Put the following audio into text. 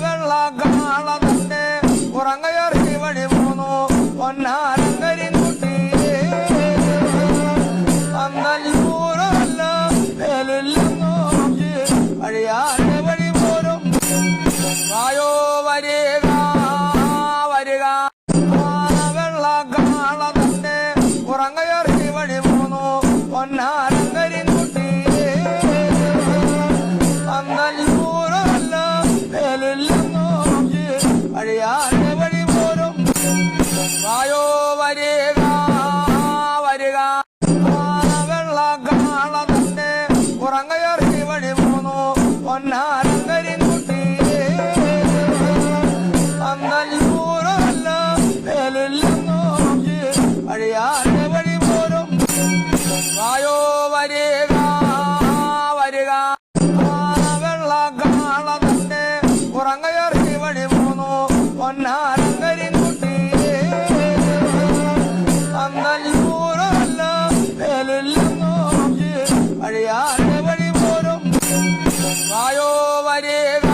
വെള്ളക്കാള തന്നെ ഉറങ്ങയറി വഴി പോന്നു പൊന്നാരങ്കരിൻകുട്ടി അന്നൂരല്ല വേലില്ലെന്നോ വഴിയാന്റെ വഴി പോരും വായോ വരിക വരിക വെള്ളക്കാള തന്നെ ഉറങ്ങയറി വഴി പോന്നു പൊന്നാരങ്കരിൻകുട്ടി അന്നൂരല്ല വേലില്ലെന്നോ വഴിയാന്റെ വഴി പോരും വായോ വരിക വരിക വെള്ളക്കാള തന്നെ ഉറങ്ങയറി വഴി പോന്നു പൊന്നാരങ്കരിൻകുട്ടി അന്നൂരല്ല വേലില്ലെന്നോ വഴിയാന്റെ വഴി പോരും വായോ വരിക വരിക വെള്ളക്കാള തന്നെ ഉറങ്ങയറി വഴി പോന്നു പൊന്നാരങ്കരിൻകുട്ടി അന്നൂരല്ല വേലില്ലെന്നോ വഴിയാന്റെ വഴി പോരും വായോ വരിക